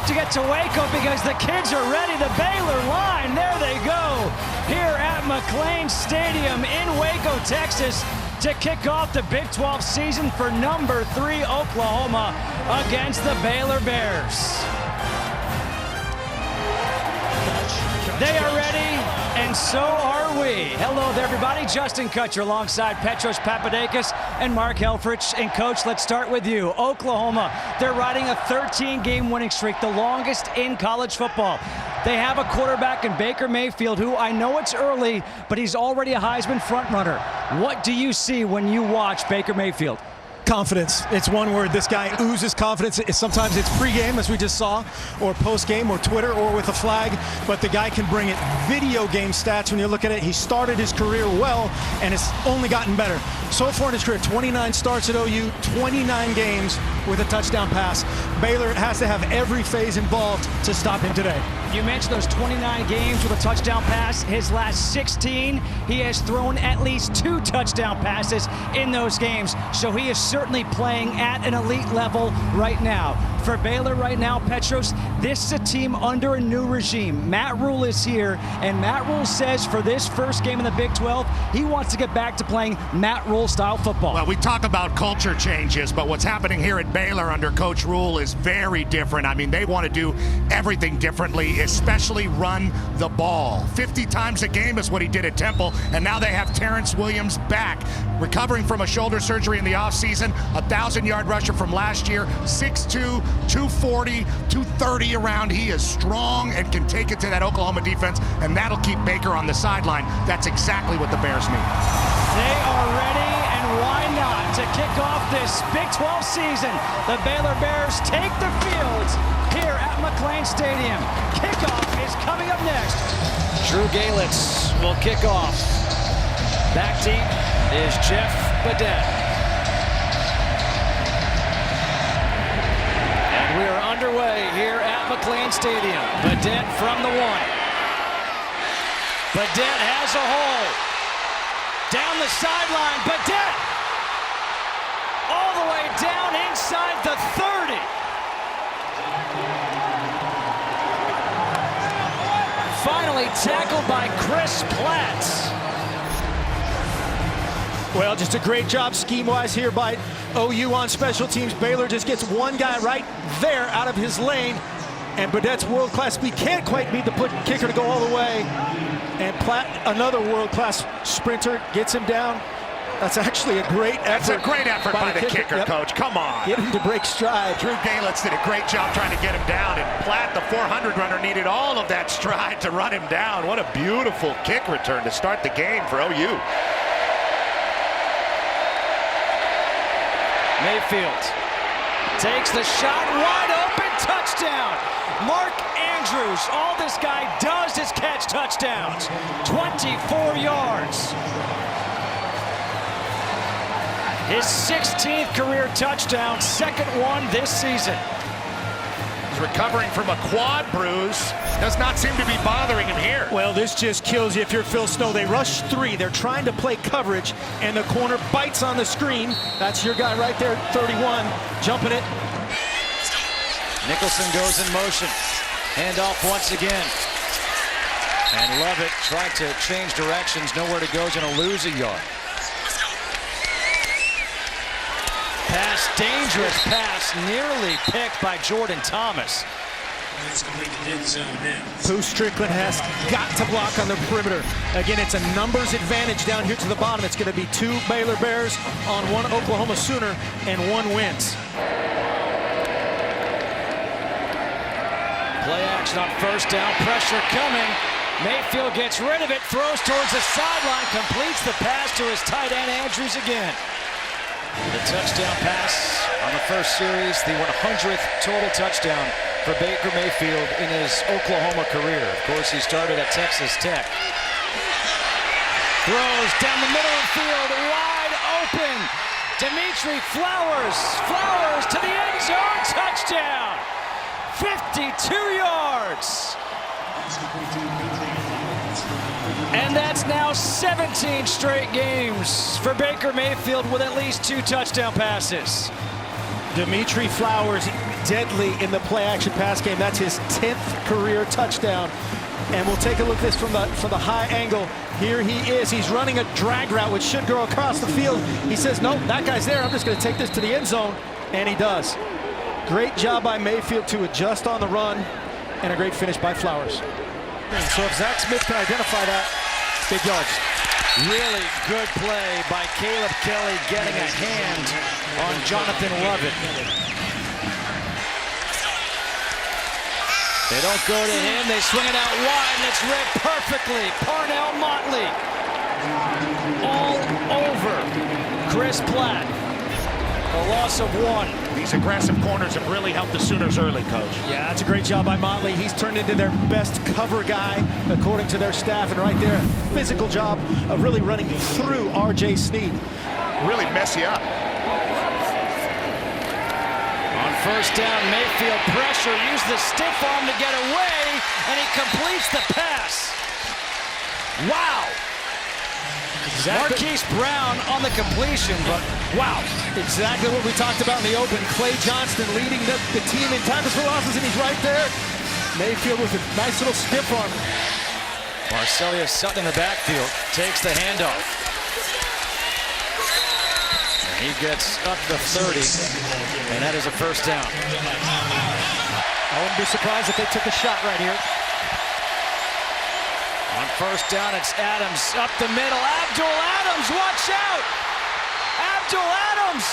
have to get to Waco because the kids are ready. The Baylor line, there they go, here at McLean Stadium in Waco, Texas, to kick off the Big 12 season for number 3 Oklahoma against the Baylor Bears. They are ready, and so are we. Hello there, everybody. Justin Kutcher alongside Petros Papadakis and Mark Helfrich. And, Coach, let's start with you. Oklahoma, they're riding a 13-game winning streak, the longest in college football. They have a quarterback in Baker Mayfield, who I know it's early, but he's already a Heisman frontrunner. What do you see when you watch Baker Mayfield? Confidence. It's one word. This guy oozes confidence. Sometimes it's pregame, as we just saw, or postgame, or Twitter, or with a flag. But the guy can bring it. Video game stats, when you look at it, he started his career well, and it's only gotten better. So far in his career, 29 starts at OU, 29 games with a touchdown pass. Baylor has to have every phase involved to stop him today. You mentioned those 29 games with a touchdown pass. His last 16, he has thrown at least 2 touchdown passes in those games. So he is certainly playing at an elite level right now. For Baylor right now, Petros, this is a team under a new regime. Matt Rule is here, and Matt Rule says for this first game in the Big 12, he wants to get back to playing Matt Rule-style football. Well, we talk about culture changes, but what's happening here at Baylor under Coach Rule is very different. I mean, they want to do everything differently, especially run the ball. 50 times a game is what he did at Temple, and now they have Terrence Williams back, recovering from a shoulder surgery in the offseason, 1,000-yard rusher from last year, 6'2", 240, 230 around. He is strong and can take it to that Oklahoma defense, and that'll keep Baker on the sideline. That's exactly what the Bears need. They are ready, and why not, to kick off this Big 12 season. The Baylor Bears take the field here at McLean Stadium. Kickoff is coming up next. Drew Galitz will kick off. Back deep is Jeff Badette. We are underway here at McLean Stadium. Badette from the 1. Badette has a hole. Down the sideline, Badette all the way down inside the 30. Finally tackled by Chris Platt. Well, just a great job scheme-wise here by OU on special teams. Baylor just gets one guy right there out of his lane, and Badette's world-class speed can't quite beat the kicker to go all the way. And Platt, another world-class sprinter, gets him down. That's actually a great effort. That's a great effort by the kicker, yep. Coach. Come on. Get him to break stride. Drew Galitz did a great job trying to get him down, and Platt, the 400 runner, needed all of that stride to run him down. What a beautiful kick return to start the game for OU. Mayfield takes the shot, wide open, touchdown. Mark Andrews, all this guy does is catch touchdowns. 24 yards. His 16th career touchdown, second one this season. He's recovering from a quad bruise. Does not seem to be bothering him here. Well, this just kills you if you're Phil Snow. They rush 3. They're trying to play coverage, and the corner bites on the screen. That's your guy right there, 31, jumping it. Nicholson goes in motion. Handoff once again. And Lovett tried to change directions. Nowhere to go. Is going to lose a yard. Pass, dangerous pass, nearly picked by Jordan Thomas. Pooh Strickland has got to block on the perimeter. Again, it's a numbers advantage down here to the bottom. It's going to be 2 Baylor Bears on 1 Oklahoma Sooner, and 1 wins. Play action on first down, pressure coming. Mayfield gets rid of it, throws towards the sideline, completes the pass to his tight end Andrews again. The touchdown pass on the first series, the 100th total touchdown for Baker Mayfield in his Oklahoma career. Of course, he started at Texas Tech. Throws down the middle of the field, wide open. Dimitri Flowers to the end zone, touchdown. 52 yards. And that's now 17 straight games for Baker Mayfield with at least 2 touchdown passes. Dimitri Flowers, deadly in the play-action pass game. That's his 10th career touchdown. And we'll take a look at this from the high angle. Here he is. He's running a drag route, which should go across the field. He says, nope, that guy's there. I'm just going to take this to the end zone. And he does. Great job by Mayfield to adjust on the run, and a great finish by Flowers. So if Zach Smith can identify that, big yards. Really good play by Caleb Kelly, getting a hand on Jonathan Lovett. They don't go to him, they swing it out wide, and it's read perfectly. Parnell Motley all over Chris Platt. A loss of 1. These aggressive corners have really helped the Sooners early, Coach. Yeah, that's a great job by Motley. He's turned into their best cover guy, according to their staff. And right there, physical job of really running through R.J. Sneed. Really mess you up. On first down, Mayfield pressure, used the stiff arm to get away, and he completes the pass. Wow. Marquise Brown on the completion, but wow. Exactly what we talked about in the open. Clay Johnston leading the team in tackles for losses, and he's right there. Mayfield with a nice little stiff arm. Marcellus Sutton in the backfield takes the handoff. And he gets up the 30, and that is a first down. I wouldn't be surprised if they took a shot right here. On first down, it's Adams up the middle. Abdul Adams, watch out! Abdul Adams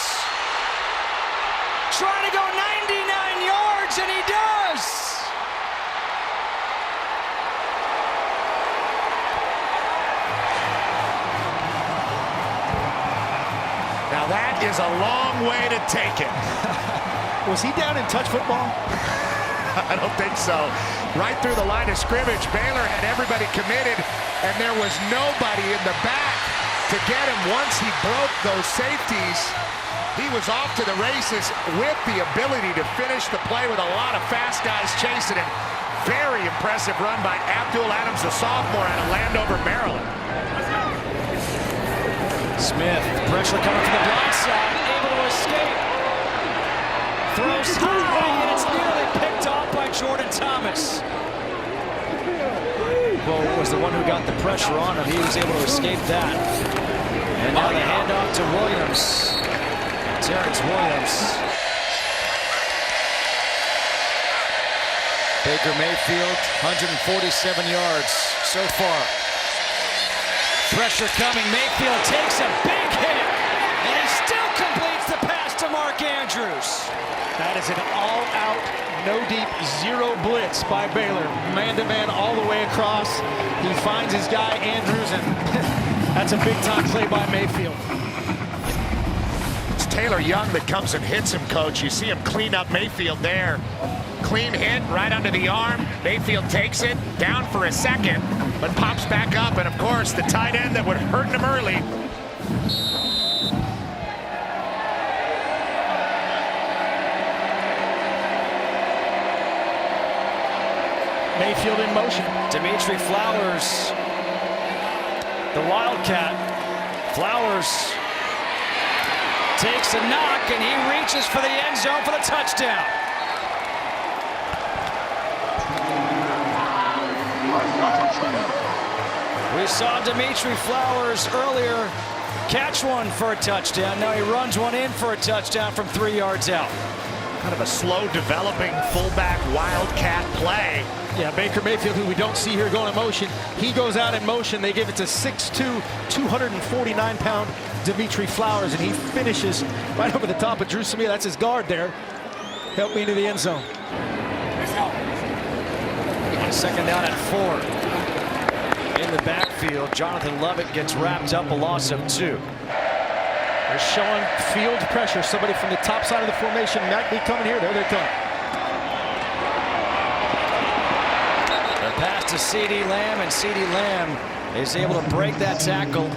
trying to go 99 yards, and he does! Now that is a long way to take it. Was he down in touch football? I don't think so. Right through the line of scrimmage, Baylor had everybody committed, and there was nobody in the back to get him. Once he broke those safeties, he was off to the races with the ability to finish the play with a lot of fast guys chasing him. Very impressive run by Abdul Adams, the sophomore out of Landover, Maryland. Smith, pressure coming from the blind side, able to escape. Throws high, and it's nearly picked off by Jordan Thomas. Well, was the one who got the pressure on him. He was able to escape that. And now the handoff to Williams. Terrence Williams. Baker Mayfield, 147 yards so far. Pressure coming. Mayfield takes a big hit, and he still completes the pass to Mark Andrews. That is an all-out, no-deep, zero blitz by Baylor. Man-to-man all the way across. He finds his guy, Andrews, and that's a big-time play by Mayfield. It's Taylor Young that comes and hits him, Coach. You see him clean up Mayfield there. Clean hit right under the arm. Mayfield takes it, down for a second, but pops back up. And, of course, the tight end that would hurt him early. Mayfield in motion. Dimitri Flowers, the Wildcat. Flowers takes a knock, and he reaches for the end zone for the touchdown. We saw Dimitri Flowers earlier catch one for a touchdown. Now he runs one in for a touchdown from 3 yards out. Kind of a slow developing fullback Wildcat play. Yeah, Baker Mayfield, who we don't see here going in motion, he goes out in motion. They give it to 6'2", 249-pound Dimitri Flowers, and he finishes right over the top of Drew Samia. That's his guard there. Help me into the end zone. Second down at 4. In the backfield, Jonathan Lovett gets wrapped up, a loss of 2. They're showing field pressure. Somebody from the top side of the formation might be coming here. There they come. Pass to CeeDee Lamb, and CeeDee Lamb is able to break that tackle.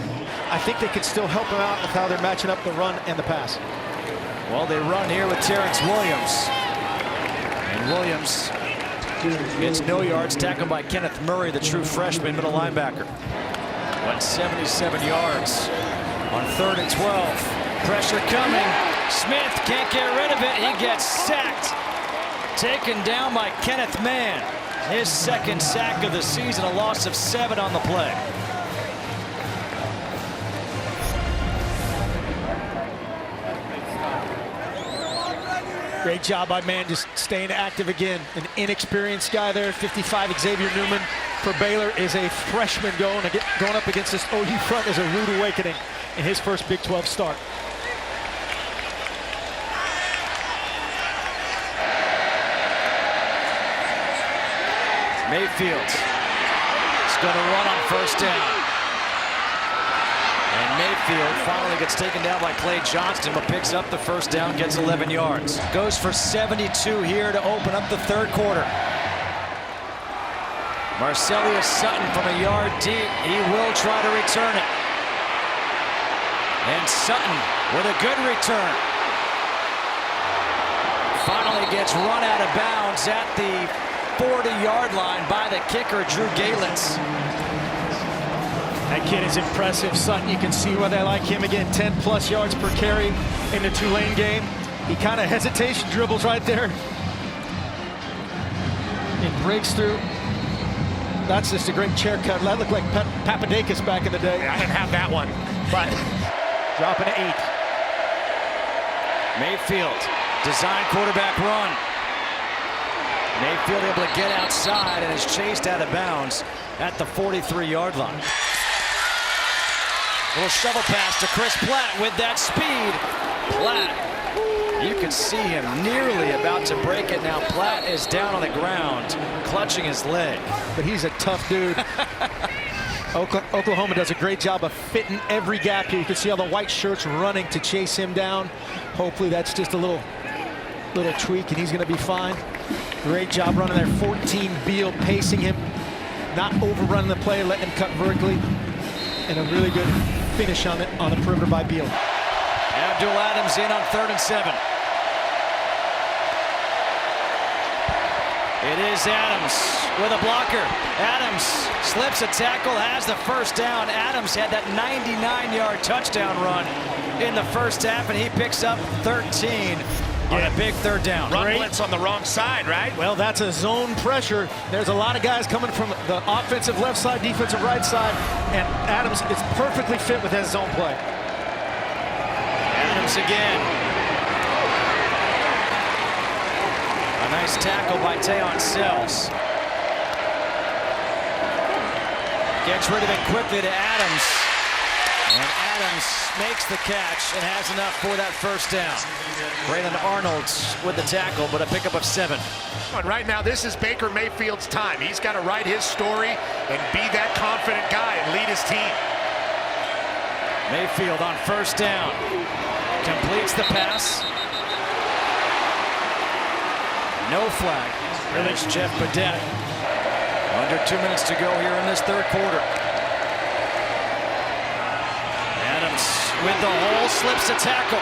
I think they could still help him out with how they're matching up the run and the pass. Well, they run here with Terrence Williams. And Williams gets no yards, tackled by Kenneth Murray, the true freshman middle linebacker. Went 77 yards on 3rd and 12. Pressure coming. Smith can't get rid of it. He gets sacked. Taken down by Kenneth Mann. His second sack of the season, a loss of 7 on the play. Great job by Mann, just staying active again. An inexperienced guy there, 55, Xavier Newman for Baylor is a freshman going up against this OU front is a rude awakening in his first Big 12 start. Mayfield is going to run on first down. And Mayfield finally gets taken down by Clay Johnston, but picks up the first down, gets 11 yards. Goes for 72 here to open up the third quarter. Marcelius Sutton from a yard deep. He will try to return it. And Sutton with a good return. Finally gets run out of bounds at the 40-yard line by the kicker, Drew Galitz. That kid is impressive. Sutton, you can see why they like him. Again, 10+ yards per carry in the Tulane game. He kind of hesitation dribbles right there. It breaks through. That's just a great chair cut. That looked like Papadakis back in the day. Yeah, I didn't have that one, but dropping to 8. Mayfield, design quarterback run. Mayfield able to get outside and is chased out of bounds at the 43-yard line. Little shovel pass to Chris Platt with that speed. Platt, you can see him nearly about to break it now. Platt is down on the ground, clutching his leg. But he's a tough dude. Oklahoma does a great job of fitting every gap here. You can see all the white shirts running to chase him down. Hopefully that's just a little tweak and he's going to be fine. Great job running there. 14 Beal pacing him, not overrunning the play, letting him cut vertically. And a really good finish on the perimeter by Beal. Abdul Adams in on 3rd and 7. It is Adams with a blocker. Adams slips a tackle, has the first down. Adams had that 99-yard touchdown run in the first half, and he picks up 13 on a big third down. Run blitz on the wrong side, right? Well, that's a zone pressure. There's a lot of guys coming from the offensive left side, defensive right side, and Adams is perfectly fit with his zone play. Adams again. A nice tackle by Tayon Sells. Gets rid of it quickly to Adams. And Adams makes the catch and has enough for that first down. Braylon Arnold with the tackle, but a pickup of 7. And right now, this is Baker Mayfield's time. He's got to write his story and be that confident guy and lead his team. Mayfield on first down. Completes the pass. No flag. There's Jeff Badette. Under 2 minutes to go here in this third quarter. With the hole, slips a tackle.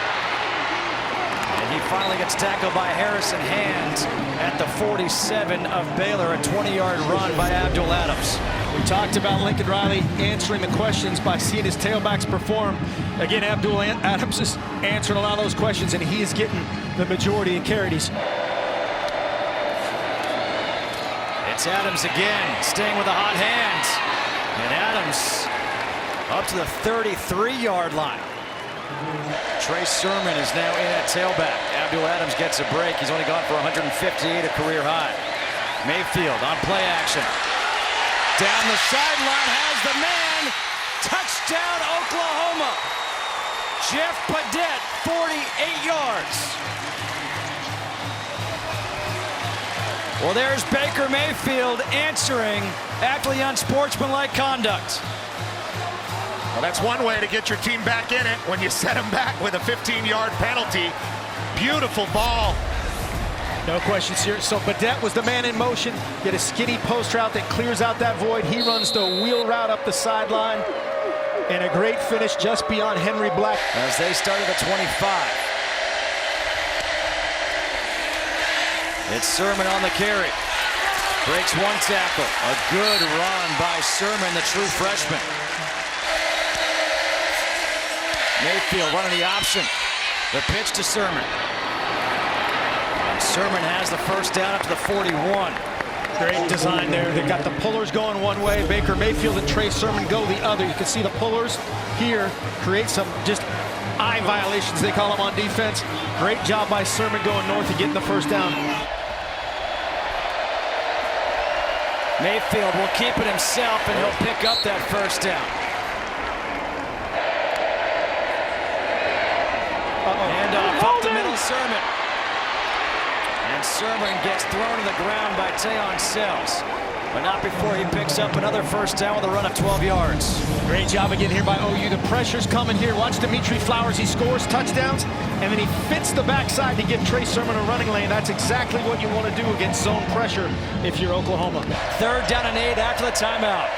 And he finally gets tackled by Harrison Hand at the 47 of Baylor, a 20-yard run by Abdul Adams. We talked about Lincoln Riley answering the questions by seeing his tailbacks perform. Again, Abdul Adams is answering a lot of those questions, and he is getting the majority of carries. It's Adams again, staying with a hot hand. And Adams up to the 33-yard line. Trey Sermon is now in at tailback. Abdul Adams gets a break. He's only gone for 158, a career high. Mayfield on play action. Down the sideline has the man. Touchdown, Oklahoma. Jeff Badette, 48 yards. Well, there's Baker Mayfield answering after the unsportsmanlike conduct. Well, that's one way to get your team back in it when you set them back with a 15-yard penalty. Beautiful ball. No questions here. So Badette was the man in motion. Get a skinny post route that clears out that void. He runs the wheel route up the sideline. And a great finish just beyond Henry Black. As they started at 25. It's Sermon on the carry. Breaks one tackle. A good run by Sermon, the true freshman. Mayfield running the option. The pitch to Sermon. And Sermon has the first down up to the 41. Great design there. They got the pullers going one way. Baker Mayfield and Trey Sermon go the other. You can see the pullers here create some just eye violations, they call them, on defense. Great job by Sermon going north and getting the first down. Mayfield will keep it himself, and he'll pick up that first down. And up the middle, Sermon. And Sermon gets thrown to the ground by Tayon Sells, but not before he picks up another first down with a run of 12 yards. Great job again here by OU. The pressure's coming here. Watch Dimitri Flowers. He scores touchdowns, and then he fits the backside to give Trey Sermon a running lane. That's exactly what you want to do against zone pressure if you're Oklahoma. 3rd down and 8 after the timeout.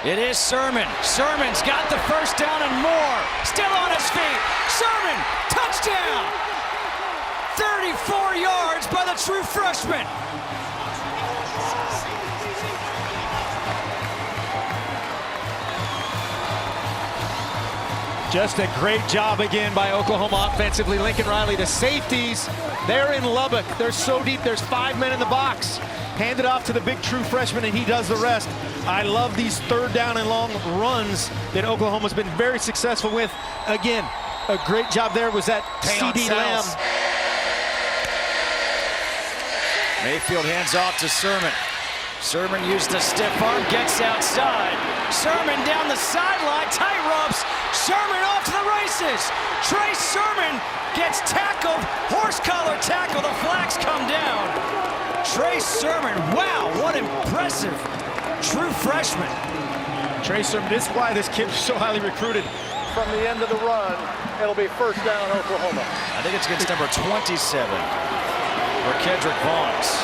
It is Sermon. Sermon's got the first down and more. Still on his feet. Sermon, touchdown! 34 yards by the true freshman. Just a great job again by Oklahoma offensively. Lincoln Riley, the safeties, they're in Lubbock. They're so deep, there's 5 men in the box. Hand it off to the big true freshman, and he does the rest. I love these 3rd down and long runs that Oklahoma's been very successful with. Again, a great job there was that CD Lamb. Mayfield hands off to Sermon. Sermon used a stiff arm, gets outside. Sermon down the sideline, tight ropes. Sermon off to the races. Trey Sermon gets tackled, horse collar tackle. The flags come down. Trey Sermon, wow, what impressive true freshman. Trey Sermon, this is why this kid is so highly recruited. From the end of the run, it'll be first down Oklahoma. I think it's against number 27, or Kedrick Vaughns.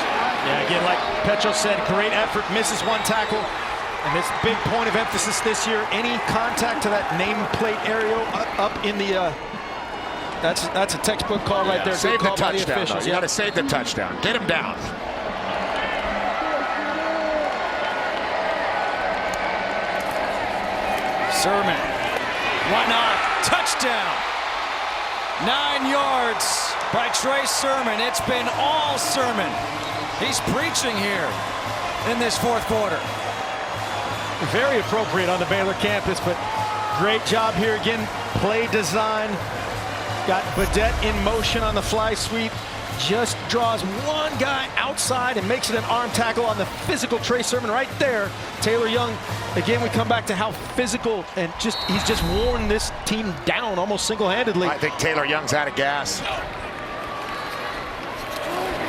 Yeah, again, like Petro said, great effort, misses one tackle. And this big point of emphasis this year, any contact to that nameplate area up in the, that's a textbook call right there. Save the touchdown. You got to Yeah. save the touchdown. Get him down. Sermon, why not? Touchdown. 9 yards by Trey Sermon. It's been all Sermon. He's preaching here in this 4th quarter. Very appropriate on the Baylor campus, but great job here again. Play design. Got Badette in motion on the fly sweep. Just draws one guy outside and makes it an arm tackle on the physical Trey Sermon right there. Taylor Young, again, we come back to how physical and he's just worn this team down almost single-handedly. I think Taylor Young's out of gas.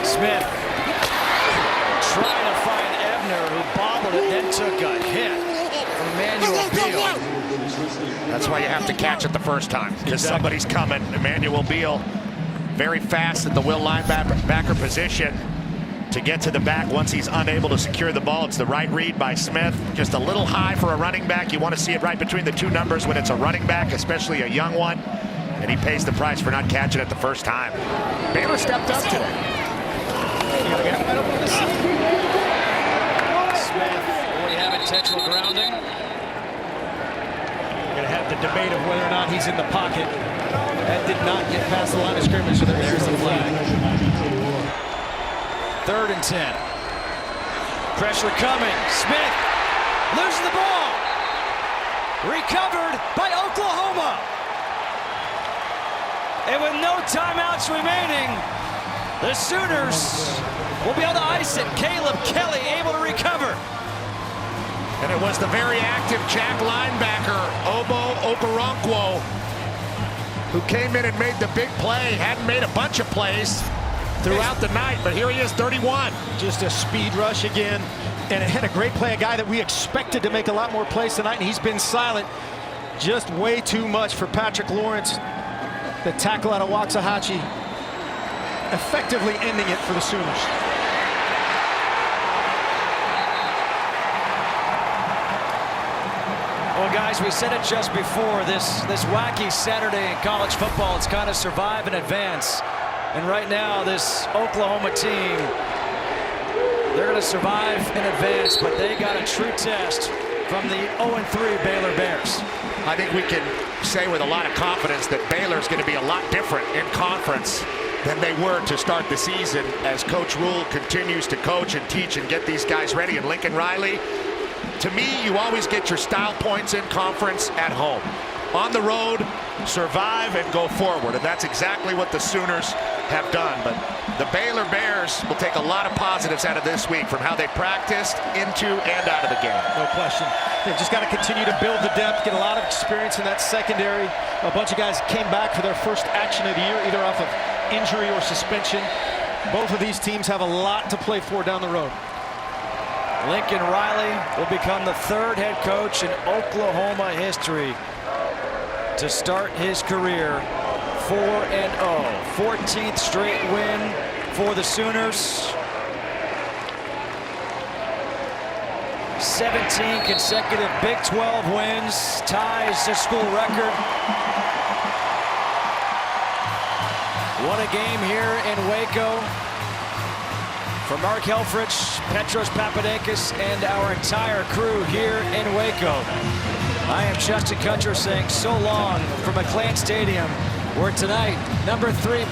Smith trying to find Ebner, who bobbled it, then took a hit from Emmanuel Beal. That's why you have to catch it the first time, because somebody's coming. Emmanuel Beal, very fast at the will linebacker position to get to the back once he's unable to secure the ball. It's the right read by Smith. Just a little high for a running back. You want to see it right between the 2 numbers when it's a running back, especially a young one. And he pays the price for not catching it the first time. Baylor stepped up today. Smith, we have intentional grounding. We're going to have the debate of whether or not he's in the pocket. That did not get past the line of scrimmage, so there's the flag. 3rd and 10. Pressure coming. Smith loses the ball. Recovered by Oklahoma. And with no timeouts remaining, the Sooners will be able to ice it. Caleb Kelly able to recover. And it was the very active Jack linebacker, Obo Okoronkwo, who came in and made the big play. Hadn't made a bunch of plays throughout the night, but here he is, 31. Just a speed rush again, and it had a great play, a guy that we expected to make a lot more plays tonight, and he's been silent. Just way too much for Patrick Lawrence. The tackle out of Waxahachie, effectively ending it for the Sooners. Well, guys, we said it just before. This wacky Saturday in college football, it's kind of survive and advance. And right now, this Oklahoma team, they're going to survive and advance, but they got a true test from the 0-3 Baylor Bears. I think we can say with a lot of confidence that Baylor's going to be a lot different in conference than they were to start the season as Coach Rule continues to coach and teach and get these guys ready. And Lincoln Riley, to me, you always get your style points in conference at home. On the road, survive and go forward. And that's exactly what the Sooners have done. But the Baylor Bears will take a lot of positives out of this week from how they practiced into and out of the game. No question. They've just got to continue to build the depth, get a lot of experience in that secondary. A bunch of guys came back for their first action of the year, either off of injury or suspension. Both of these teams have a lot to play for down the road. Lincoln Riley will become the third head coach in Oklahoma history to start his career 4-0. 14th straight win for the Sooners. 17 consecutive Big 12 wins, ties the school record. Won a game here in Waco. For Mark Helfrich, Petros Papadakis, and our entire crew here in Waco, I am Justin Kutcher saying so long from McLean Stadium, where tonight, number 3,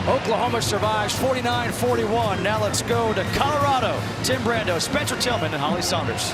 Oklahoma survives 49-41. Now let's go to Colorado. Tim Brando, Spencer Tillman, and Holly Saunders.